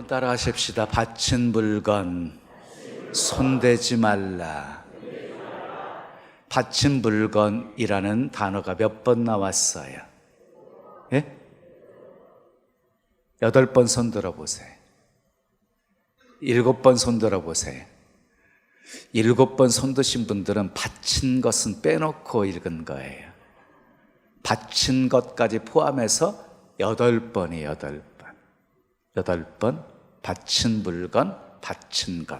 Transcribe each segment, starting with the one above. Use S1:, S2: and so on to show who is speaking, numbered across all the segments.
S1: 따라 하십시다. 바친 물건 손대지 말라. 바친 물건이라는 단어가 몇 번 나왔어요? 예? 8번 손 들어보세요. 7번 손 들어보세요. 7번 손 드신 분들은 바친 것은 빼놓고 읽은 거예요. 바친 것까지 포함해서 8번이에요. 8번 바친 물건, 바친 것.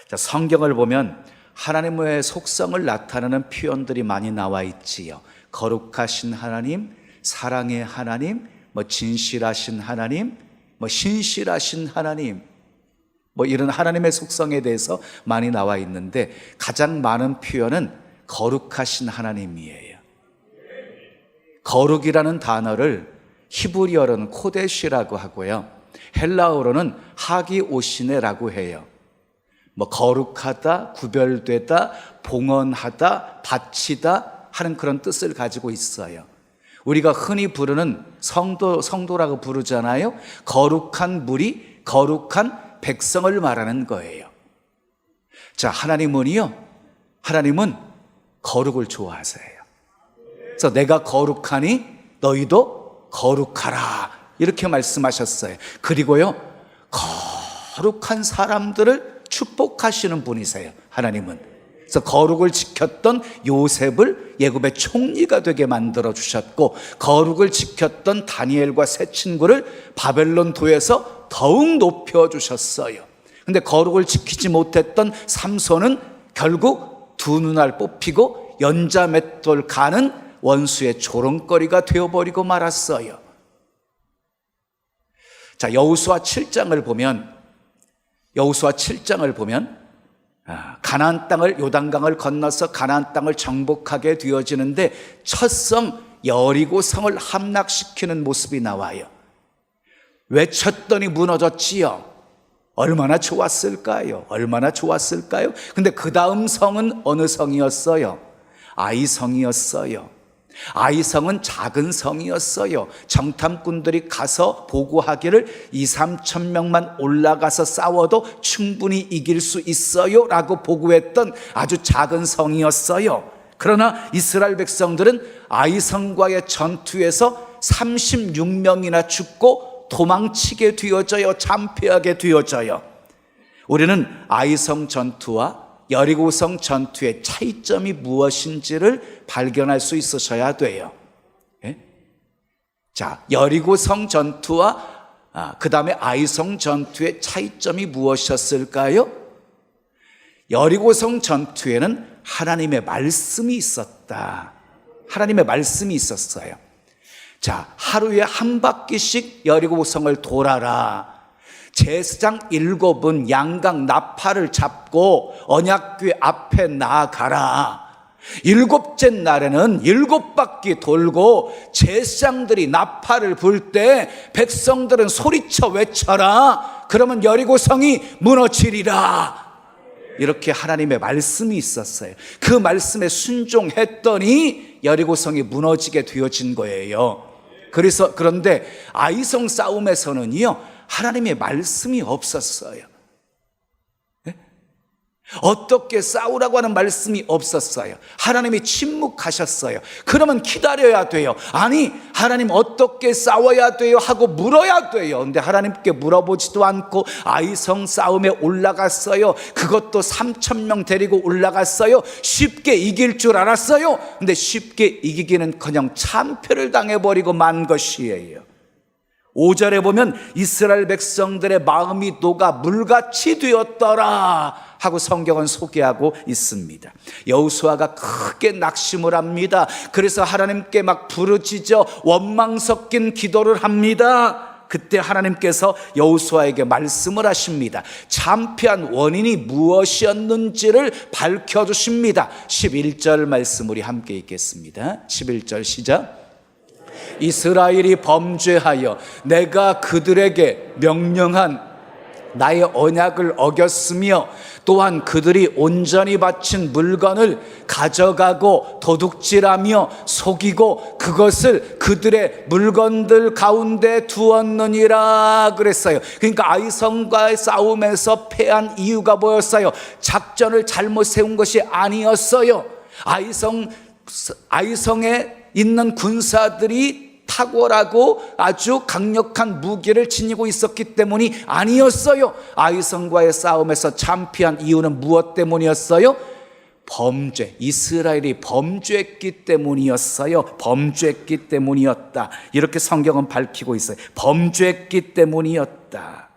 S1: 자, 성경을 보면 하나님의 속성을 나타내는 표현들이 많이 나와 있지요. 거룩하신 하나님, 사랑의 하나님, 진실하신 하나님, 신실하신 하나님, 이런 하나님의 속성에 대해서 많이 나와 있는데 가장 많은 표현은 거룩하신 하나님이에요. 거룩이라는 단어를 히브리어로는 코데시라고 하고요, 헬라어로는 하기오시네라고 해요. 거룩하다, 구별되다, 봉헌하다, 바치다 하는 그런 뜻을 가지고 있어요. 우리가 흔히 부르는 성도라고 부르잖아요. 거룩한 무리, 거룩한 백성을 말하는 거예요. 자, 하나님은 거룩을 좋아하세요. 그래서 내가 거룩하니 너희도 거룩하라, 이렇게 말씀하셨어요. 그리고요, 거룩한 사람들을 축복하시는 분이세요, 하나님은. 그래서 거룩을 지켰던 요셉을 애굽의 총리가 되게 만들어 주셨고, 거룩을 지켰던 다니엘과 세 친구를 바벨론 도에서 더욱 높여 주셨어요. 근데 거룩을 지키지 못했던 삼손은 결국 두 눈알 뽑히고 연자맷돌 가는 원수의 조롱거리가 되어버리고 말았어요. 자, 여호수아 7장을 보면 가나안 땅을, 요단강을 건너서 가나안 땅을 정복하게 되어지는데 첫 성 여리고성을 함락시키는 모습이 나와요. 외쳤더니 무너졌지요. 얼마나 좋았을까요? 근데 그 다음 성은 어느 성이었어요? 아이성이었어요. 아이성은 작은 성이었어요. 정탐꾼들이 가서 보고하기를 2-3천 명만 올라가서 싸워도 충분히 이길 수 있어요 라고 보고했던 아주 작은 성이었어요. 그러나 이스라엘 백성들은 아이성과의 전투에서 36명이나 죽고 도망치게 되어져요. 참패하게 되어져요. 우리는 아이성 전투와 여리고성 전투의 차이점이 무엇인지를 발견할 수 있으셔야 돼요. 예? 자, 여리고성 전투와 그 다음에 아이성 전투의 차이점이 무엇이었을까요? 여리고성 전투에는 하나님의 말씀이 있었다. 하나님의 말씀이 있었어요. 자, 하루에 한 바퀴씩 여리고성을 돌아라. 제사장 7은 양각 나팔을 잡고 언약궤 앞에 나아가라. 7째 날에는 7바퀴 돌고 제사장들이 나팔을 불 때 백성들은 소리쳐 외쳐라. 그러면 여리고성이 무너지리라. 이렇게 하나님의 말씀이 있었어요. 그 말씀에 순종했더니 여리고성이 무너지게 되어진 거예요. 그런데 아이성 싸움에서는요, 하나님의 말씀이 없었어요. 네? 어떻게 싸우라고 하는 말씀이 없었어요. 하나님이 침묵하셨어요. 그러면 기다려야 돼요. 아니, 하나님 어떻게 싸워야 돼요? 하고 물어야 돼요. 근데 하나님께 물어보지도 않고 아이성 싸움에 올라갔어요. 그것도 3,000명 데리고 올라갔어요. 쉽게 이길 줄 알았어요. 근데 쉽게 이기기는커녕 참패를 당해버리고 만 것이에요. 5절에 보면 이스라엘 백성들의 마음이 녹아 물같이 되었더라 하고 성경은 소개하고 있습니다. 여호수아가 크게 낙심을 합니다. 그래서 하나님께 막 부르짖어 원망 섞인 기도를 합니다. 그때 하나님께서 여호수아에게 말씀을 하십니다. 참패한 원인이 무엇이었는지를 밝혀주십니다. 11절 말씀 우리 함께 읽겠습니다. 11절 시작. 이스라엘이 범죄하여 내가 그들에게 명령한 나의 언약을 어겼으며 또한 그들이 온전히 바친 물건을 가져가고 도둑질하며 속이고 그것을 그들의 물건들 가운데 두었느니라 그랬어요. 그러니까 아이성과의 싸움에서 패한 이유가 뭐였어요? 작전을 잘못 세운 것이 아니었어요. 아이성에 있는 군사들이 탁월하고 아주 강력한 무기를 지니고 있었기 때문이 아니었어요. 아이성과의 싸움에서 참패한 이유는 무엇 때문이었어요? 범죄, 이스라엘이 범죄했기 때문이었어요. 범죄했기 때문이었다. 이렇게 성경은 밝히고 있어요. 범죄했기 때문이었다.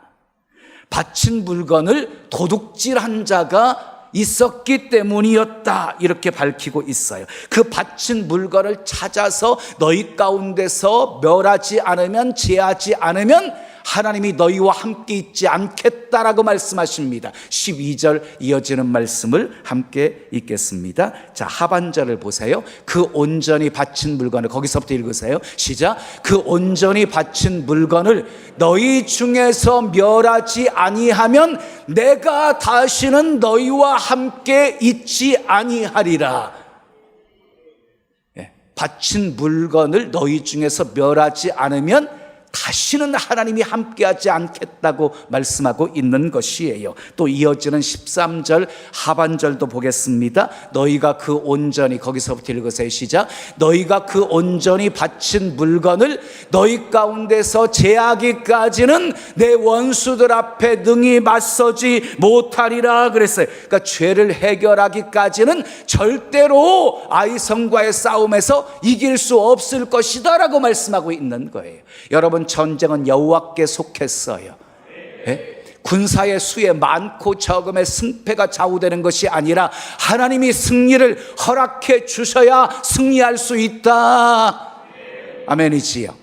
S1: 바친 물건을 도둑질한 자가 있었기 때문이었다. 이렇게 밝히고 있어요. 그 바친 물건을 찾아서 너희 가운데서 멸하지 않으면, 제하지 않으면 하나님이 너희와 함께 있지 않겠다라고 말씀하십니다. 12절 이어지는 말씀을 함께 읽겠습니다. 자, 하반절을 보세요. 그 온전히 바친 물건을, 거기서부터 읽으세요. 시작. 그 온전히 바친 물건을 너희 중에서 멸하지 아니하면 내가 다시는 너희와 함께 있지 아니하리라. 바친 물건을 너희 중에서 멸하지 않으면 다시는 하나님이 함께하지 않겠다고 말씀하고 있는 것이에요. 또 이어지는 13절 하반절도 보겠습니다. 너희가 그 온전히, 거기서부터 읽으세요. 시작. 너희가 그 온전히 바친 물건을 너희 가운데서 제하기까지는 내 원수들 앞에 능히 맞서지 못하리라 그랬어요. 그러니까 죄를 해결하기까지는 절대로 아이성과의 싸움에서 이길 수 없을 것이다 라고 말씀하고 있는 거예요. 여러분, 전쟁은 여호와께 속했어요. 네? 군사의 수에 많고 적음의 승패가 좌우되는 것이 아니라 하나님이 승리를 허락해 주셔야 승리할 수 있다. 아멘이지요.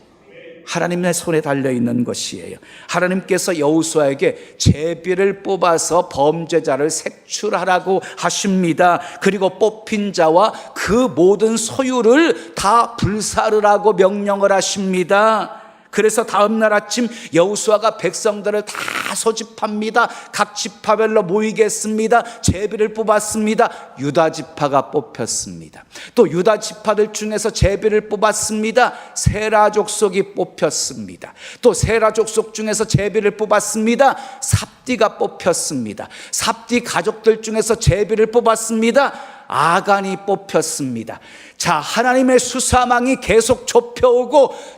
S1: 하나님의 손에 달려있는 것이에요. 하나님께서 여호수아에게 제비를 뽑아서 범죄자를 색출하라고 하십니다. 그리고 뽑힌 자와 그 모든 소유를 다 불사르라고 명령을 하십니다. 그래서 다음날 아침 여호수아가 백성들을 다 소집합니다. 각 지파별로 모이겠습니다. 제비를 뽑았습니다. 유다 지파가 뽑혔습니다. 또 유다 지파들 중에서 제비를 뽑았습니다. 세라 족속이 뽑혔습니다. 또 세라 족속 중에서 제비를 뽑았습니다. 삽디가 뽑혔습니다. 삽디 가족들 중에서 제비를 뽑았습니다. 아간이 뽑혔습니다. 자, 하나님의 수사망이 계속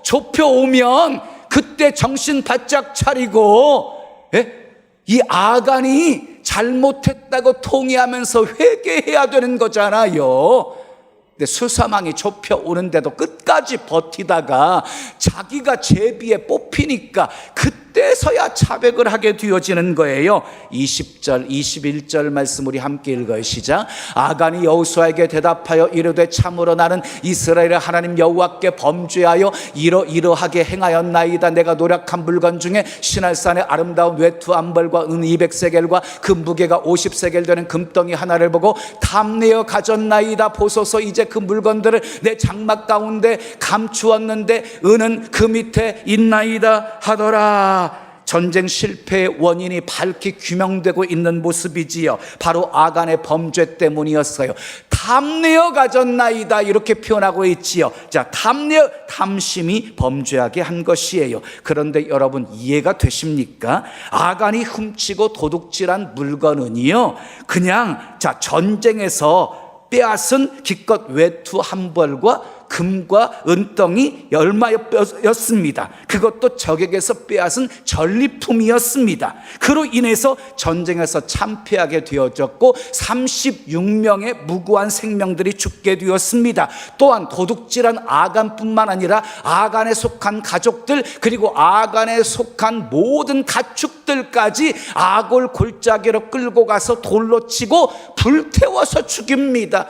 S1: 좁혀오면 그때 정신 바짝 차리고, 이 아간이 잘못했다고 통회하면서 회개해야 되는 거잖아요. 근데 수사망이 좁혀오는데도 끝까지 버티다가 자기가 제비에 뽑히니까 그때서야 자백을 하게 되어지는 거예요. 20절 21절 말씀 우리 함께 읽어요. 시작. 아간이 여호수아에게 대답하여 이르되 참으로 나는 이스라엘의 하나님 여호와께 범죄하여 이러하게 행하였나이다. 내가 노력한 물건 중에 시날산의 아름다운 외투 암벌과 은 200세겔과 그 무게가 50세겔 되는 금덩이 하나를 보고 탐내어 가졌나이다. 보소서, 이제 그 물건들을 내 장막 가운데 감추었는데 은은 그 밑에 있나이다 하더라. 전쟁 실패의 원인이 밝히 규명되고 있는 모습이지요. 바로 아간의 범죄 때문이었어요. 탐내어 가졌나이다 이렇게 표현하고 있지요. 자, 탐심이 범죄하게 한 것이에요. 그런데 여러분, 이해가 되십니까? 아간이 훔치고 도둑질한 물건은요, 그냥 전쟁에서 빼앗은 기껏 외투 한 벌과 금과 은덩이 얼마였습니다. 그것도 적에게서 빼앗은 전리품이었습니다. 그로 인해서 전쟁에서 참패하게 되어졌고 36명의 무고한 생명들이 죽게 되었습니다. 또한 도둑질한 아간뿐만 아니라 아간에 속한 가족들, 그리고 아간에 속한 모든 가축들까지 아골 골짜기로 끌고 가서 돌로 치고 불태워서 죽입니다.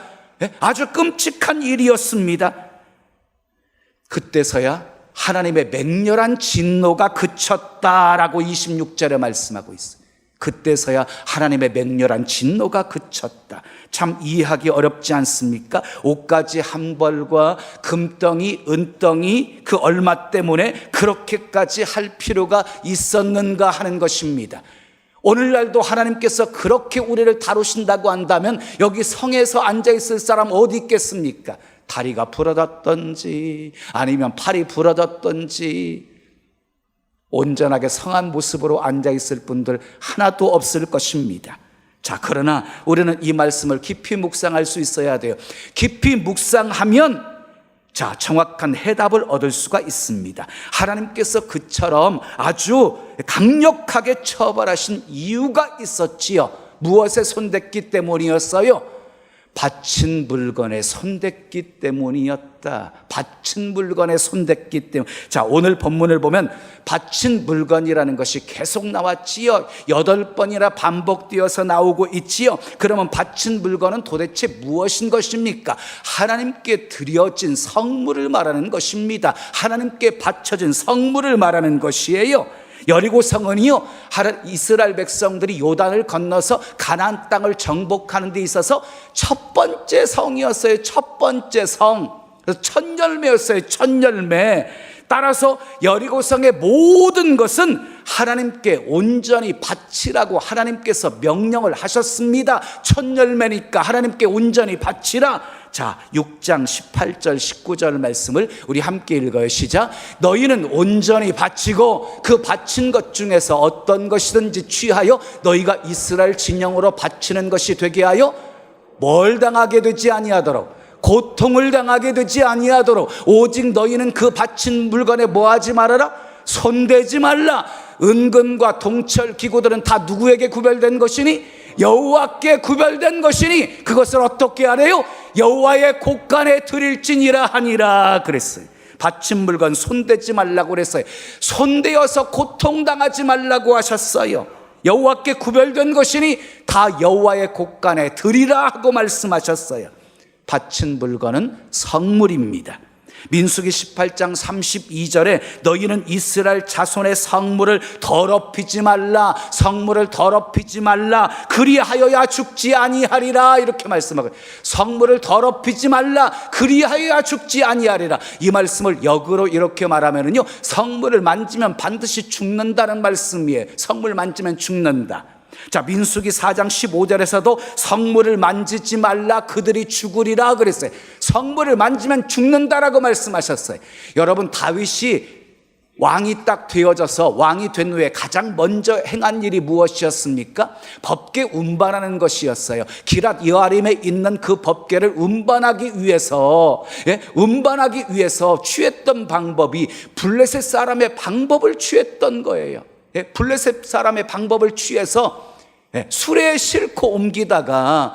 S1: 아주 끔찍한 일이었습니다. 그때서야 하나님의 맹렬한 진노가 그쳤다라고 26절에 말씀하고 있어요. 그때서야 하나님의 맹렬한 진노가 그쳤다. 참 이해하기 어렵지 않습니까? 옷가지 한 벌과 금덩이, 은덩이 그 얼마 때문에 그렇게까지 할 필요가 있었는가 하는 것입니다. 오늘날도 하나님께서 그렇게 우리를 다루신다고 한다면 여기 성에서 앉아있을 사람 어디 있겠습니까? 다리가 부러졌던지 아니면 팔이 부러졌던지 온전하게 성한 모습으로 앉아있을 분들 하나도 없을 것입니다. 자, 그러나 우리는 이 말씀을 깊이 묵상할 수 있어야 돼요. 깊이 묵상하면 자, 정확한 해답을 얻을 수가 있습니다. 하나님께서 그처럼 아주 강력하게 처벌하신 이유가 있었지요. 무엇에 손댔기 때문이었어요? 바친 물건에 손댔기 때문이었다. 바친 물건에 손댔기 때문. 자, 오늘 본문을 보면 바친 물건이라는 것이 계속 나왔지요. 8번이나 반복되어서 나오고 있지요. 그러면 바친 물건은 도대체 무엇인 것입니까? 하나님께 드려진 성물을 말하는 것입니다. 하나님께 바쳐진 성물을 말하는 것이에요. 여리고 성은이요, 이스라엘 백성들이 요단을 건너서 가나안 땅을 정복하는 데 있어서 첫 번째 성이었어요. 첫 번째 성. 그래서 첫 열매였어요. 첫 열매. 따라서 여리고성의 모든 것은 하나님께 온전히 바치라고 하나님께서 명령을 하셨습니다. 첫 열매니까 하나님께 온전히 바치라. 자, 6장 18절 19절 말씀을 우리 함께 읽어요. 시작. 너희는 온전히 바치고 그 바친 것 중에서 어떤 것이든지 취하여 너희가 이스라엘 진영으로 바치는 것이 되게 하여 뭘 당하게 되지 아니하도록, 고통을 당하게 되지 아니하도록, 오직 너희는 그 바친 물건에 뭐하지 말아라? 손대지 말라. 은금과 동철 기구들은 다 누구에게 구별된 것이니? 여호와께 구별된 것이니 그것을 어떻게 하래요? 여호와의 곳간에 드릴지니라 하니라 그랬어요. 바친 물건 손대지 말라고 그랬어요. 손대어서 고통당하지 말라고 하셨어요. 여호와께 구별된 것이니 다 여호와의 곳간에 드리라 하고 말씀하셨어요. 바친 물건은 성물입니다. 민수기 18장 32절에 너희는 이스라엘 자손의 성물을 더럽히지 말라, 성물을 더럽히지 말라, 그리하여야 죽지 아니하리라 이렇게 말씀하고, 성물을 더럽히지 말라, 그리하여야 죽지 아니하리라. 이 말씀을 역으로 이렇게 말하면은요, 성물을 만지면 반드시 죽는다는 말씀이에요. 성물 만지면 죽는다. 자, 민수기 4장 15절에서도 성물을 만지지 말라, 그들이 죽으리라 그랬어요. 성물을 만지면 죽는다라고 말씀하셨어요. 여러분, 다윗이 왕이 딱 되어져서 왕이 된 후에 가장 먼저 행한 일이 무엇이었습니까? 법궤 운반하는 것이었어요. 기랏 여아림에 있는 그 법궤를 운반하기 위해서, 운반하기 위해서 취했던 방법이 블레셋 사람의 방법을 취했던 거예요. 블레셋 사람의 방법을 취해서 수레에 싣고 옮기다가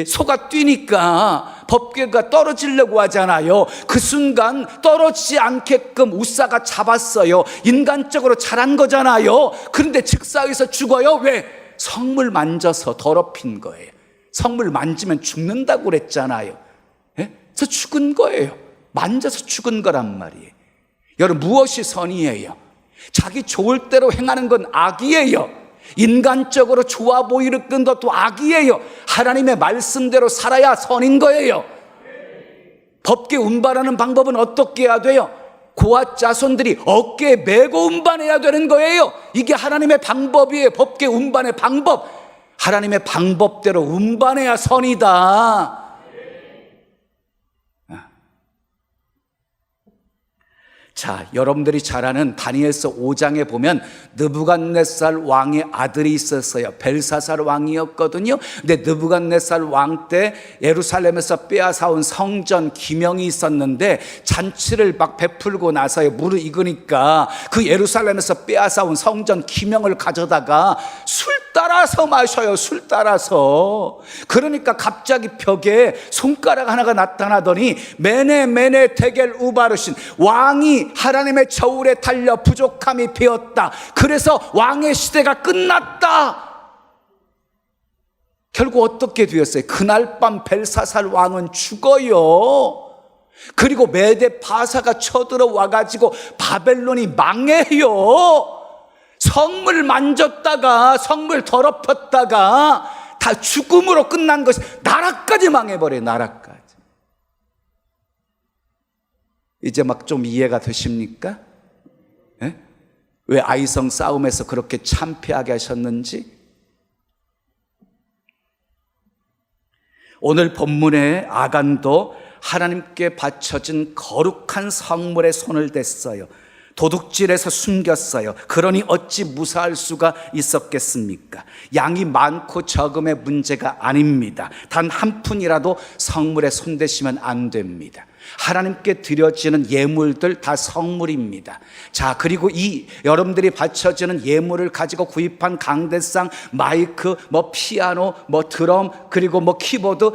S1: 소가 뛰니까 법궤가 떨어지려고 하잖아요. 그 순간 떨어지지 않게끔 우사가 잡았어요. 인간적으로 잘한 거잖아요. 그런데 즉사에서 죽어요. 왜? 성물 만져서 더럽힌 거예요. 성물 만지면 죽는다고 그랬잖아요. 그래서 죽은 거예요. 만져서 죽은 거란 말이에요. 여러분, 무엇이 선이에요? 자기 좋을 대로 행하는 건 악이에요. 인간적으로 좋아 보이는 것도 악이에요. 하나님의 말씀대로 살아야 선인 거예요. 법궤 운반하는 방법은 어떻게 해야 돼요? 고앗 자손들이 어깨에 메고 운반해야 되는 거예요. 이게 하나님의 방법이에요. 법궤 운반의 방법. 하나님의 방법대로 운반해야 선이다. 자, 여러분들이 잘 아는 다니엘서 5장에 보면 느부갓네살 왕의 아들이 있었어요. 벨사살 왕이었거든요. 근데 느부갓네살 왕 때 예루살렘에서 빼앗아온 성전 기명이 있었는데 잔치를 막 베풀고 나서요, 무르익으니까 그 예루살렘에서 빼앗아온 성전 기명을 가져다가 술 따라서 마셔요. 술 따라서. 그러니까 갑자기 벽에 손가락 하나가 나타나더니 메네 데겔 우바르신, 왕이 하나님의 저울에 달려 부족함이 배었다. 그래서 왕의 시대가 끝났다. 결국 어떻게 되었어요? 그날 밤 벨사살 왕은 죽어요. 그리고 메데 바사가 쳐들어와 가지고 바벨론이 망해요. 성물 만졌다가, 성물 더럽혔다가 다 죽음으로 끝난 것이, 나라까지 망해버려요. 나라까지. 이제 막 좀 이해가 되십니까? 왜 아이성 싸움에서 그렇게 참패하게 하셨는지? 오늘 본문의 아간도 하나님께 바쳐진 거룩한 성물에 손을 댔어요. 도둑질해서 숨겼어요. 그러니 어찌 무사할 수가 있었겠습니까? 양이 많고 적음의 문제가 아닙니다. 단 한 푼이라도 성물에 손대시면 안 됩니다. 하나님께 드려지는 예물들 다 성물입니다. 자, 그리고 이 여러분들이 바쳐지는 예물을 가지고 구입한 강대상, 마이크, 피아노, 드럼, 그리고 키보드,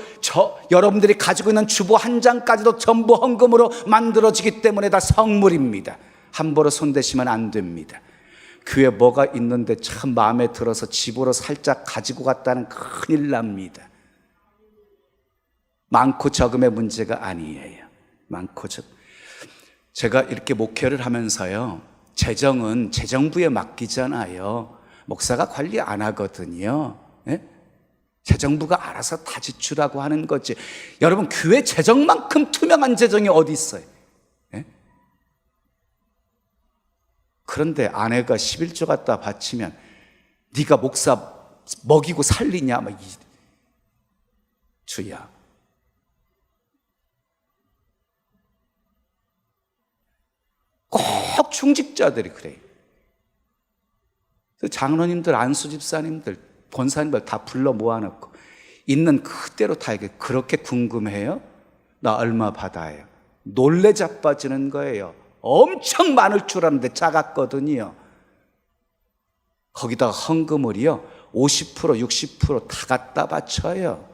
S1: 여러분들이 가지고 있는 주보 한 장까지도 전부 헌금으로 만들어지기 때문에 다 성물입니다. 함부로 손대시면 안 됩니다. 교회 뭐가 있는데 참 마음에 들어서 집으로 살짝 가지고 갔다는 큰일 납니다. 많고 적음의 문제가 아니에요. 많고 적. 제가 이렇게 목회를 하면서요, 재정은 재정부에 맡기잖아요. 목사가 관리 안 하거든요. 예? 재정부가 알아서 다 지출하고 하는 거지. 여러분, 교회 재정만큼 투명한 재정이 어디 있어요? 예? 그런데 아내가 11조 갖다 바치면 네가 목사 먹이고 살리냐? 주야. 꼭 중직자들이 그래요. 장로님들, 안수집사님들, 권사님들 다 불러 모아놓고 있는 그대로 다 이게 그렇게 궁금해요? 나 얼마 받아요? 놀래 자빠지는 거예요. 엄청 많을 줄 알았는데 작았거든요. 거기다가 헌금을요 50% 60% 다 갖다 바쳐요.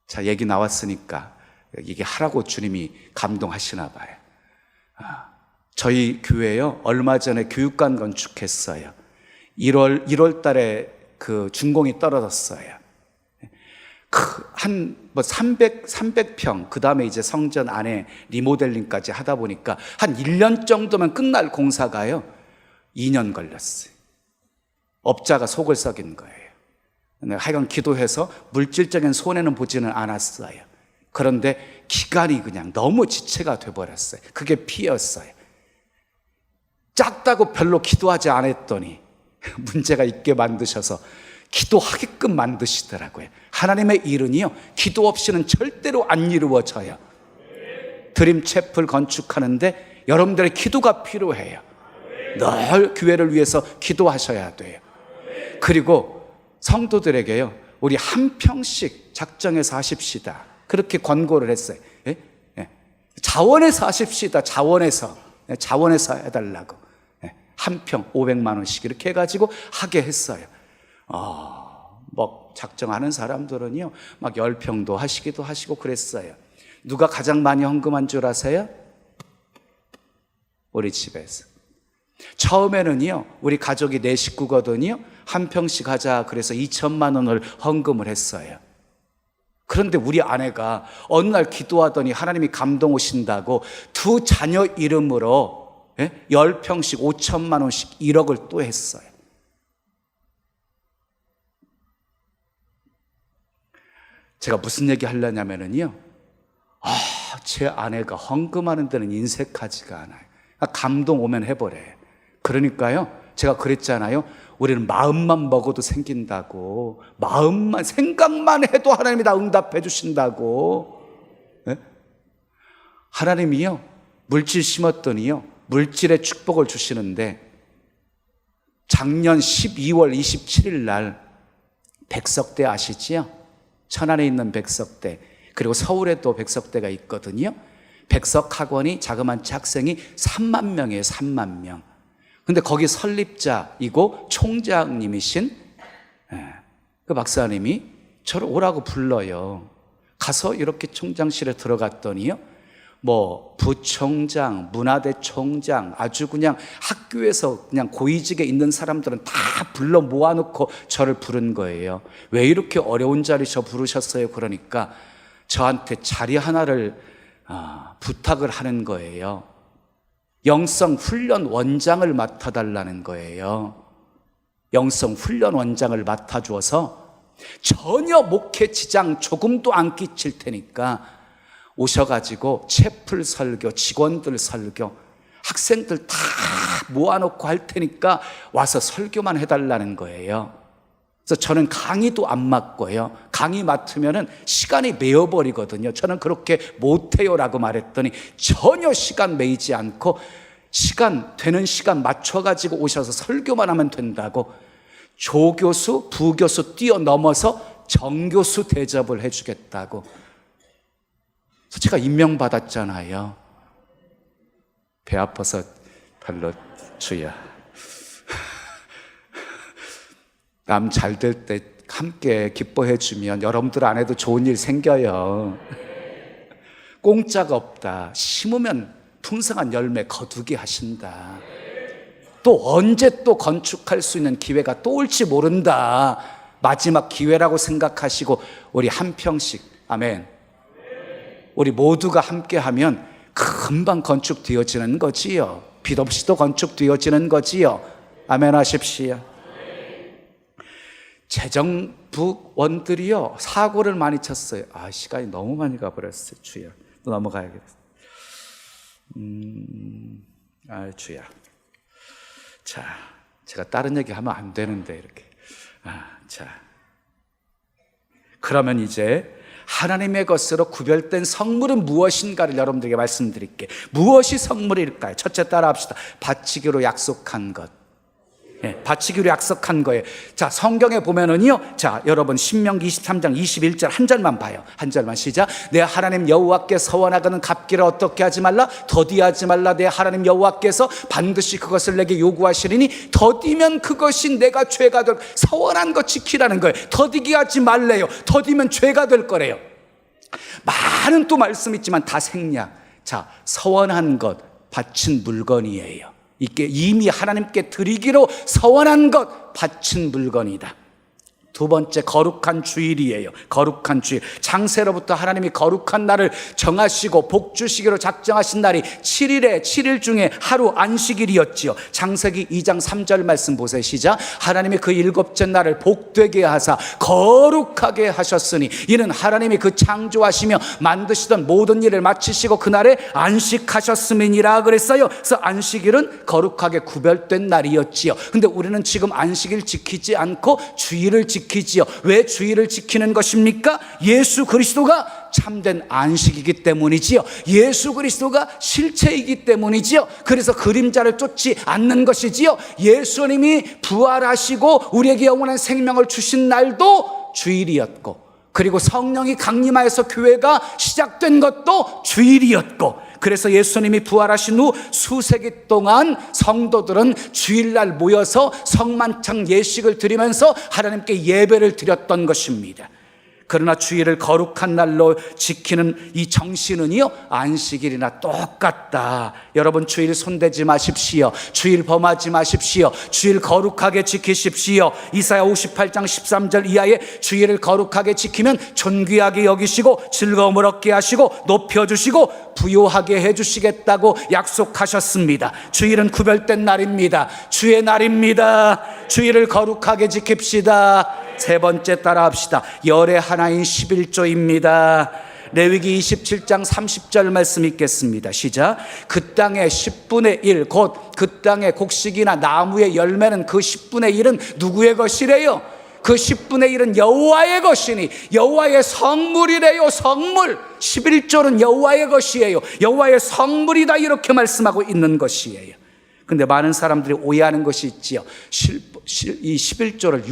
S1: 자, 얘기 나왔으니까 이게 하라고 주님이 감동하시나 봐요. 저희 교회요 얼마 전에 교육관 건축했어요. 1월 달에 그 준공이 떨어졌어요. 한 300평, 그 다음에 이제 성전 안에 리모델링까지 하다 보니까 한 1년 정도면 끝날 공사가요 2년 걸렸어요. 업자가 속을 썩인 거예요. 하여간 기도해서 물질적인 손해는 보지는 않았어요. 그런데 기간이 그냥 너무 지체가 돼버렸어요. 그게 피해였어요. 작다고 별로 기도하지 않았더니 문제가 있게 만드셔서 기도하게끔 만드시더라고요. 하나님의 일은요 기도 없이는 절대로 안 이루어져요. 드림 채플 건축하는데 여러분들의 기도가 필요해요. 늘 교회를 위해서 기도하셔야 돼요. 그리고 성도들에게요 우리 한 평씩 작정해서 하십시다. 그렇게 권고를 했어요. 예? 예. 자원해서 하십시다. 자원해서 해달라고. 예. 한 평 500만 원씩 이렇게 해가지고 하게 했어요. 작정하는 사람들은요 막 10평도 하시기도 하시고 그랬어요. 누가 가장 많이 헌금한 줄 아세요? 우리 집에서. 처음에는요 우리 가족이 4식구거든요. 한 평씩 하자 그래서 2천만 원을 헌금을 했어요. 그런데 우리 아내가 어느 날 기도하더니 하나님이 감동 오신다고 두 자녀 이름으로 10평씩 5천만 원씩 1억을 또 했어요. 제가 무슨 얘기 하려냐면요 제 아내가 헌금하는 데는 인색하지가 않아요. 감동 오면 해버려요. 그러니까요 제가 그랬잖아요. 우리는 마음만 먹어도 생긴다고. 마음만 생각만 해도 하나님이 다 응답해 주신다고. 네? 하나님이요 물질 심었더니요 물질의 축복을 주시는데 작년 12월 27일 날 백석대 아시지요? 천안에 있는 백석대, 그리고 서울에도 백석대가 있거든요. 백석학원이 자그마치 학생이 3만 명이에요. 3만 명. 근데 거기 설립자이고 총장님이신 그 박사님이 저를 오라고 불러요. 가서 이렇게 총장실에 들어갔더니요 부총장, 문화대총장, 아주 그냥 학교에서 그냥 고위직에 있는 사람들은 다 불러 모아놓고 저를 부른 거예요. 왜 이렇게 어려운 자리 저 부르셨어요? 그러니까 저한테 자리 하나를 부탁을 하는 거예요. 영성훈련 원장을 맡아달라는 거예요. 영성훈련 원장을 맡아주어서 전혀 목회 지장 조금도 안 끼칠 테니까 오셔가지고 채플 설교, 직원들 설교, 학생들 다 모아놓고 할 테니까 와서 설교만 해달라는 거예요. 그래서 저는 강의도 안 맡고요. 강의 맡으면은 시간이 메어버리거든요. 저는 그렇게 못해요라고 말했더니 전혀 시간 메이지 않고 되는 시간 맞춰가지고 오셔서 설교만 하면 된다고 조교수, 부교수 뛰어넘어서 정교수 대접을 해주겠다고. 그래서 제가 임명받았잖아요. 배 아파서 별로 주야. 남 잘 될 때 함께 기뻐해 주면 여러분들 안에도 좋은 일 생겨요. 공짜가 없다. 심으면 풍성한 열매 거두게 하신다. 또 언제 또 건축할 수 있는 기회가 또 올지 모른다. 마지막 기회라고 생각하시고 우리 한 평씩, 아멘, 우리 모두가 함께하면 금방 건축되어지는 거지요. 빛 없이도 건축되어지는 거지요. 아멘 하십시오. 재정부원들이요 사고를 많이 쳤어요. 시간이 너무 많이 가버렸어요. 주야, 또 넘어가야겠어. 주야. 자, 제가 다른 얘기 하면 안 되는데 이렇게. 그러면 이제 하나님의 것으로 구별된 성물은 무엇인가를 여러분들에게 말씀드릴게요. 무엇이 성물일까요? 첫째 따라 합시다. 바치기로 약속한 것. 바치기로 약속한 거예요. 자, 성경에 보면은요, 자, 여러분 신명기 23장 21절 한 절만 봐요. 한 절만 시작. 내 하나님 여호와께 서원하거든 갚기를 어떻게 하지 말라? 더디하지 말라. 내 하나님 여호와께서 반드시 그것을 내게 요구하시리니 더디면 그것이 내가 죄가 될. 서원한 것 지키라는 거예요. 더디게 하지 말래요. 더디면 죄가 될 거래요. 많은 또 말씀 있지만 다 생략. 자, 서원한 것 바친 물건이에요. 이게 이미 하나님께 드리기로 서원한 것 바친 물건이다. 두 번째, 거룩한 주일이에요. 거룩한 주일. 장세로부터 하나님이 거룩한 날을 정하시고 복 주시기로 작정하신 날이 7일에 7일 중에 하루 안식일이었지요. 창세기 2장 3절 말씀 보세요. 시작. 하나님이 그 일곱째 날을 복되게 하사 거룩하게 하셨으니 이는 하나님이 그 창조하시며 만드시던 모든 일을 마치시고 그날에 안식하셨음이니라 그랬어요. 그래서 안식일은 거룩하게 구별된 날이었지요. 근데 우리는 지금 안식일 지키지 않고 주일을 지키지요. 왜 주일을 지키는 것입니까? 예수 그리스도가 참된 안식이기 때문이지요. 예수 그리스도가 실체이기 때문이지요. 그래서 그림자를 쫓지 않는 것이지요. 예수님이 부활하시고 우리에게 영원한 생명을 주신 날도 주일이었고, 그리고 성령이 강림하여서 교회가 시작된 것도 주일이었고, 그래서 예수님이 부활하신 후 수세기 동안 성도들은 주일날 모여서 성만찬 예식을 드리면서 하나님께 예배를 드렸던 것입니다. 그러나 주일을 거룩한 날로 지키는 이 정신은요, 안식일이나 똑같다. 여러분, 주일 손대지 마십시오. 주일 범하지 마십시오. 주일 거룩하게 지키십시오. 이사야 58장 13절 이하에 주일을 거룩하게 지키면 존귀하게 여기시고 즐거움을 얻게 하시고 높여주시고 부요하게 해주시겠다고 약속하셨습니다. 주일은 구별된 날입니다. 주의 날입니다. 주일을 거룩하게 지킵시다. 세 번째 따라 합시다. 열의 하나인 11조입니다. 레위기 27장 30절 말씀 읽겠습니다. 시작. 그 땅의 10분의 1 곧 그 땅의 곡식이나 나무의 열매는 그 10분의 1은 누구의 것이래요? 그 10분의 1은 여호와의 것이니 여호와의 성물이래요. 성물. 11조는 여호와의 것이에요. 여호와의 성물이다, 이렇게 말씀하고 있는 것이에요. 근데 많은 사람들이 오해하는 것이 있지요. 이 11조를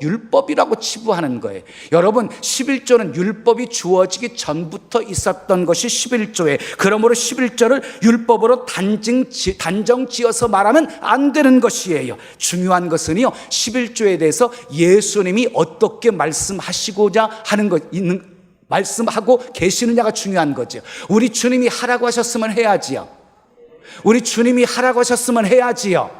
S1: 율법이라고 치부하는 거예요. 여러분, 11조는 율법이 주어지기 전부터 있었던 것이 11조예요. 그러므로 11조를 율법으로 단정 지어서 말하면 안 되는 것이에요. 중요한 것은요, 11조에 대해서 예수님이 어떻게 말씀하시고자 하는 것, 말씀하고 계시느냐가 중요한 거죠. 우리 주님이 하라고 하셨으면 해야지요. 우리 주님이 하라고 하셨으면 해야지요.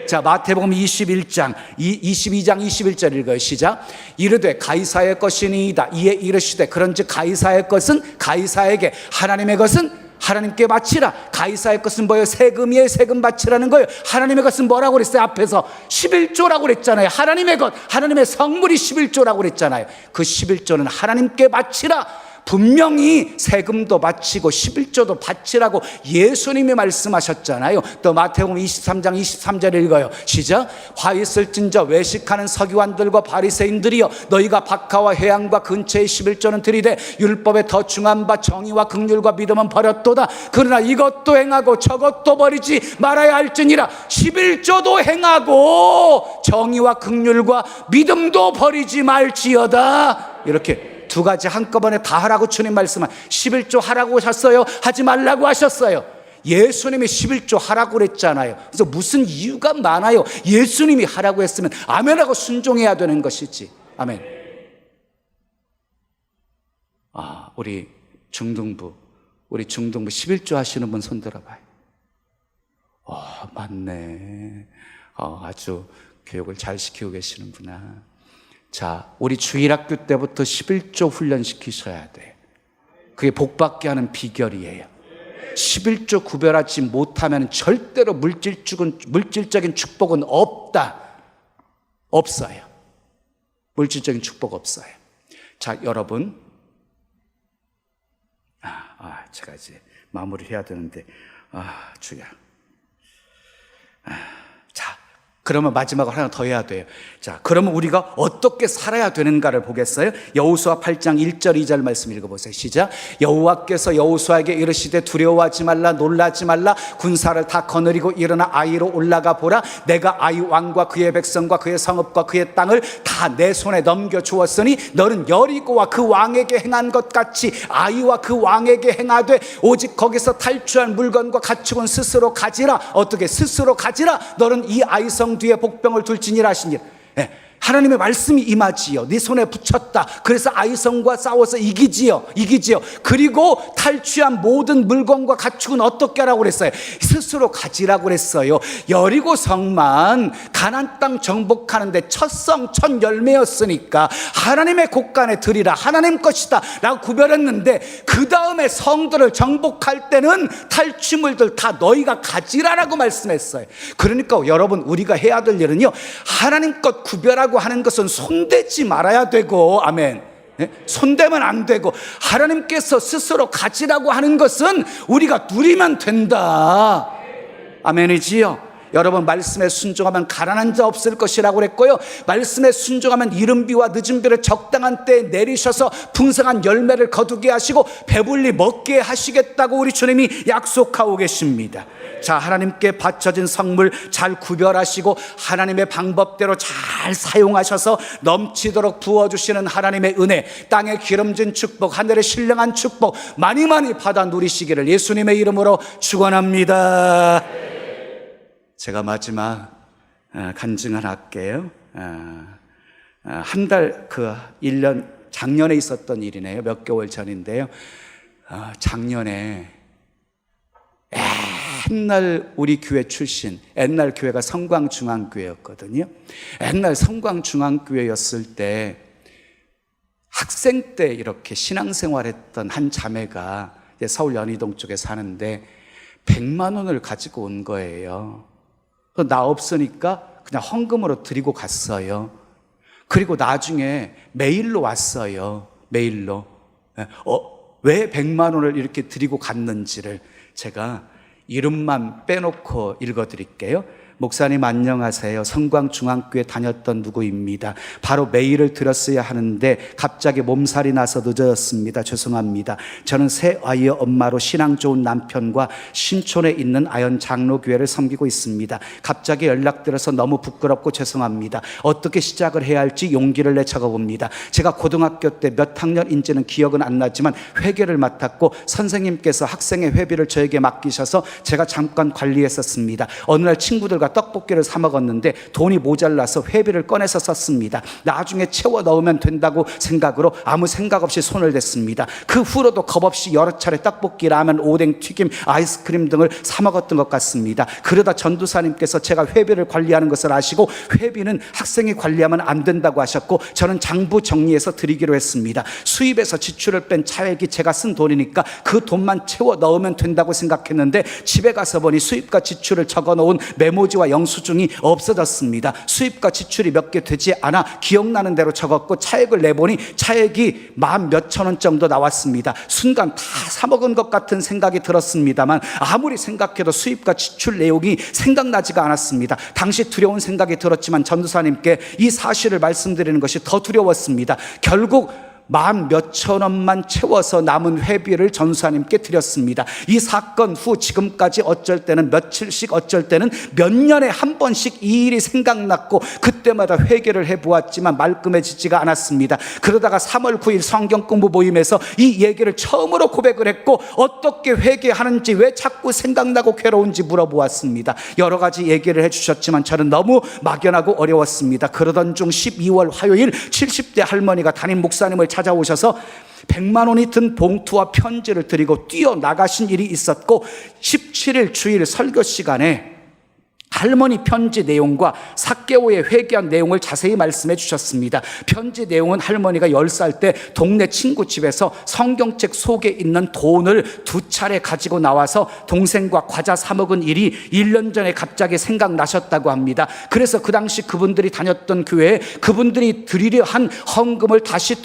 S1: 자, 마태복음 22장 21절 읽어요. 시작. 이르되 가이사의 것이니이다. 이에 이르시되 그런즉 가이사의 것은 가이사에게, 하나님의 것은 하나님께 바치라. 가이사의 것은 뭐예요? 세금이에요. 세금 바치라는 거예요. 하나님의 것은 뭐라고 그랬어요? 앞에서 11조라고 그랬잖아요. 하나님의 것, 하나님의 성물이 11조라고 그랬잖아요. 그 11조는 하나님께 바치라. 분명히 세금도 바치고 11조도 바치라고 예수님이 말씀하셨잖아요. 또 마태복음 23장 23절 읽어요. 시작. 화 있을진저 외식하는 서기관들과 바리새인들이여, 너희가 박하와 회양과 근처의 11조는 들이되 율법에 더 중한 바 정의와 긍휼과 믿음은 버렸도다. 그러나 이것도 행하고 저것도 버리지 말아야 할지니라. 11조도 행하고 정의와 긍휼과 믿음도 버리지 말지어다. 이렇게 두 가지 한꺼번에 다 하라고 주님 말씀한, 11조 하라고 하셨어요? 하지 말라고 하셨어요? 예수님이 11조 하라고 그랬잖아요. 그래서 무슨 이유가 많아요. 예수님이 하라고 했으면 아멘하고 순종해야 되는 것이지. 아멘. 우리 중등부 11조 하시는 분 손 들어봐요. 맞네. 아주 교육을 잘 시키고 계시는구나. 자, 우리 주일학교 때부터 11조 훈련시키셔야 돼요. 그게 복받게 하는 비결이에요. 11조 구별하지 못하면 절대로 물질적인 축복은 없어요. 물질적인 축복 없어요. 자, 여러분, 제가 이제 마무리해야 되는데, 주야. 자, 그러면 마지막으로 하나 더 해야 돼요. 자, 그러면 우리가 어떻게 살아야 되는가를 보겠어요? 여호수아 8장 1절 2절 말씀 읽어보세요. 시작. 여호와께서 여호수아에게 이르시되 두려워하지 말라, 놀라지 말라. 군사를 다 거느리고 일어나 아이로 올라가 보라. 내가 아이 왕과 그의 백성과 그의 성읍과 그의 땅을 다 내 손에 넘겨주었으니 너는 여리고와 그 왕에게 행한 것 같이 아이와 그 왕에게 행하되, 오직 거기서 탈취한 물건과 가축은 스스로 가지라. 어떻게 스스로 가지라. 너는 이 아이성 뒤에 복병을 둘지니라 하시니라. 하나님의 말씀이 임하지요. 네 손에 붙였다. 그래서 아이성과 싸워서 이기지요. 그리고 탈취한 모든 물건과 가축은 어떻게 하라고 그랬어요? 스스로 가지라고 그랬어요. 여리고 성만 가나안 땅 정복하는데 첫 성 첫 열매였으니까 하나님의 곳간에 드리라, 하나님 것이다 라고 구별했는데, 그 다음에 성들을 정복할 때는 탈취물들 다 너희가 가지라라고 말씀했어요. 그러니까 여러분, 우리가 해야 될 일은요, 하나님 것 구별하고 하는 것은 손대지 말아야 되고, 아멘. 손대면 안 되고, 하나님께서 스스로 가지라고 하는 것은 우리가 누리면 된다. 아멘이지요. 여러분, 말씀에 순종하면 가난한 자 없을 것이라고 그랬고요, 말씀에 순종하면 이른 비와 늦은 비를 적당한 때에 내리셔서 풍성한 열매를 거두게 하시고 배불리 먹게 하시겠다고 우리 주님이 약속하고 계십니다. 자, 하나님께 바쳐진 성물 잘 구별하시고 하나님의 방법대로 잘 사용하셔서 넘치도록 부어주시는 하나님의 은혜, 땅에 기름진 축복, 하늘에 신령한 축복 많이 받아 누리시기를 예수님의 이름으로 축원합니다. 제가 마지막 간증 하나 할게요. 한 달, 1년, 작년에 있었던 일이네요. 몇 개월 전인데요. 작년에 옛날 우리 교회 출신, 옛날 교회가 성광중앙교회였거든요. 옛날 성광중앙교회였을 때 학생 때 이렇게 신앙생활했던 한 자매가 서울 연희동 쪽에 사는데 100만 원을 가지고 온 거예요. 나 없으니까 그냥 헌금으로 드리고 갔어요. 그리고 나중에 메일로 왔어요. 메일로. 왜 100만 원을 이렇게 드리고 갔는지를 제가 이름만 빼놓고 읽어드릴게요. 목사님 안녕하세요. 성광중앙교회 다녔던 누구입니다. 바로 메일을 드렸어야 하는데 갑자기 몸살이 나서 늦어졌습니다. 죄송합니다. 저는 새 아이의 엄마로 신앙 좋은 남편과 신촌에 있는 아연 장로교회를 섬기고 있습니다. 갑자기 연락드려서 너무 부끄럽고 죄송합니다. 어떻게 시작을 해야 할지 용기를 내 적어봅니다. 제가 고등학교 때 몇 학년인지는 기억은 안 나지만 회계를 맡았고 선생님께서 학생의 회비를 저에게 맡기셔서 제가 잠깐 관리했었습니다. 어느 날 친구들과 떡볶이를 사 먹었는데 돈이 모자라서 회비를 꺼내서 썼습니다. 나중에 채워 넣으면 된다고 생각으로 아무 생각 없이 손을 댔습니다. 그 후로도 겁없이 여러 차례 떡볶이, 라면, 오뎅, 튀김, 아이스크림 등을 사 먹었던 것 같습니다. 그러다 전도사님께서 제가 회비를 관리하는 것을 아시고 회비는 학생이 관리하면 안 된다고 하셨고 저는 장부 정리해서 드리기로 했습니다. 수입에서 지출을 뺀 차액이 제가 쓴 돈이니까 그 돈만 채워 넣으면 된다고 생각했는데 집에 가서 보니 수입과 지출을 적어 놓은 메모지 토지와 영수증이 없어졌습니다. 수입과 지출이 몇 개 되지 않아 기억나는 대로 적었고 차액을 내보니 차액이 만 몇천 원 정도 나왔습니다. 순간 다 사먹은 것 같은 생각이 들었습니다만 아무리 생각해도 수입과 지출 내용이 생각나지가 않았습니다. 당시 두려운 생각이 들었지만 전도사님께 이 사실을 말씀드리는 것이 더 두려웠습니다. 결국 만 몇천 원만 채워서 남은 회비를 전도사님께 드렸습니다. 이 사건 후 지금까지 어쩔 때는 며칠씩 어쩔 때는 몇 년에 한 번씩 이 일이 생각났고 그때마다 회개를 해보았지만 말끔해지지가 않았습니다. 그러다가 3월 9일 성경 공부 모임에서 이 얘기를 처음으로 고백을 했고 어떻게 회개하는지 왜 자꾸 생각나고 괴로운지 물어보았습니다. 여러 가지 얘기를 해주셨지만 저는 너무 막연하고 어려웠습니다. 그러던 중 12월 화요일 70대 할머니가 담임 목사님을 찾아오셔서 100만 원이 든 봉투와 편지를 드리고 뛰어나가신 일이 있었고 17일 주일 설교 시간에 할머니 편지 내용과 삭개오의 회개한 내용을 자세히 말씀해 주셨습니다. 편지 내용은 할머니가 10살 때 동네 친구 집에서 성경책 속에 있는 돈을 2차례 가지고 나와서 동생과 과자 사 먹은 일이 1년 전에 갑자기 생각나셨다고 합니다. 그래서 그 당시 그분들이 다녔던 교회에 그분들이 드리려 한 헌금을 다시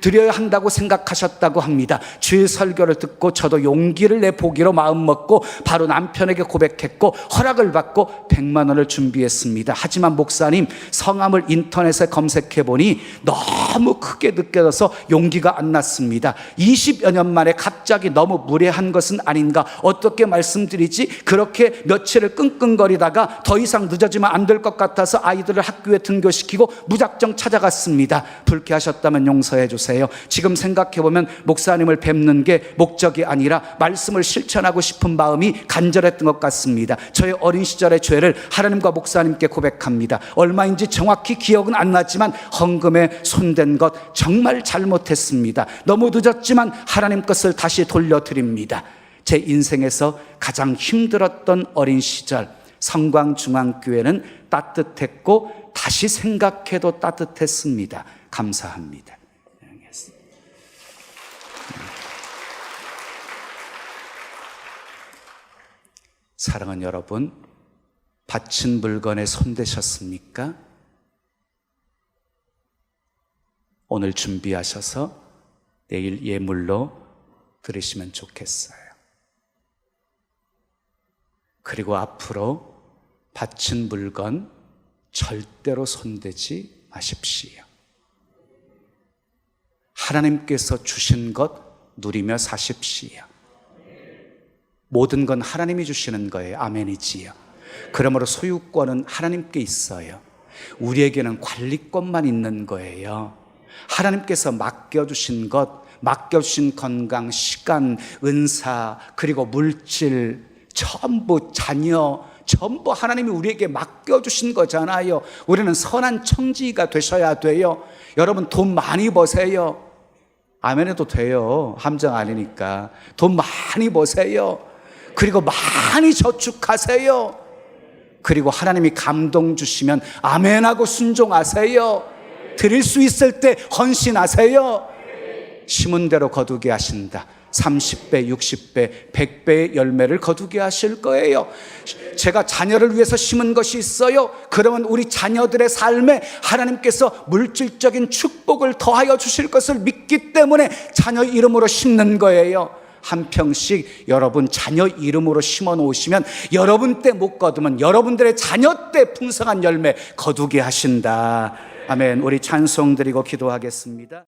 S1: 드려야 한다고 생각하셨다고 합니다. 주일 설교를 듣고 저도 용기를 내보기로 마음먹고 바로 남편에게 고백했고 허락을 받고 100만 원을 준비했습니다. 하지만 목사님, 성함을 인터넷에 검색해보니 너무 크게 느껴져서 용기가 안 났습니다. 20여 년 만에 갑자기 너무 무례한 것은 아닌가, 어떻게 말씀드리지? 그렇게 며칠을 끙끙거리다가 더 이상 늦어지면 안 될 것 같아서 아이들을 학교에 등교시키고 무작정 찾아갔습니다. 불쾌하셨다면 용서해 주세요. 지금 생각해보면 목사님을 뵙는 게 목적이 아니라 말씀을 실천하고 싶은 마음이 간절했던 것 같습니다. 저의 어린 시절의 죄를 하나님과 목사님께 고백합니다. 얼마인지 정확히 기억은 안 나지만 헌금에 손댄 것 정말 잘못했습니다. 너무 늦었지만 하나님 것을 다시 돌려드립니다. 제 인생에서 가장 힘들었던 어린 시절, 성광중앙교회는 따뜻했고 다시 생각해도 따뜻했습니다. 감사합니다. 사랑하는 여러분, 바친 물건에 손대셨습니까? 오늘 준비하셔서 내일 예물로 드리시면 좋겠어요. 그리고 앞으로 바친 물건 절대로 손대지 마십시오. 하나님께서 주신 것 누리며 사십시오. 모든 건 하나님이 주시는 거예요. 아멘이지요. 그러므로 소유권은 하나님께 있어요. 우리에게는 관리권만 있는 거예요. 하나님께서 맡겨주신 것, 맡겨주신 건강, 시간, 은사, 그리고 물질, 전부 자녀, 전부 하나님이 우리에게 맡겨주신 거잖아요. 우리는 선한 청지기가 되셔야 돼요. 여러분 돈 많이 버세요. 아멘 해도 돼요. 함정 아니니까. 돈 많이 버세요. 그리고 많이 저축하세요. 그리고 하나님이 감동 주시면 아멘하고 순종하세요. 드릴 수 있을 때 헌신하세요. 심은 대로 거두게 하신다. 30배, 60배, 100배의 열매를 거두게 하실 거예요. 제가 자녀를 위해서 심은 것이 있어요. 그러면 우리 자녀들의 삶에 하나님께서 물질적인 축복을 더하여 주실 것을 믿기 때문에 자녀 이름으로 심는 거예요. 한 평씩 여러분 자녀 이름으로 심어 놓으시면 여러분 때 못 거두면 여러분들의 자녀 때 풍성한 열매 거두게 하신다. 아멘. 우리 찬송 드리고 기도하겠습니다.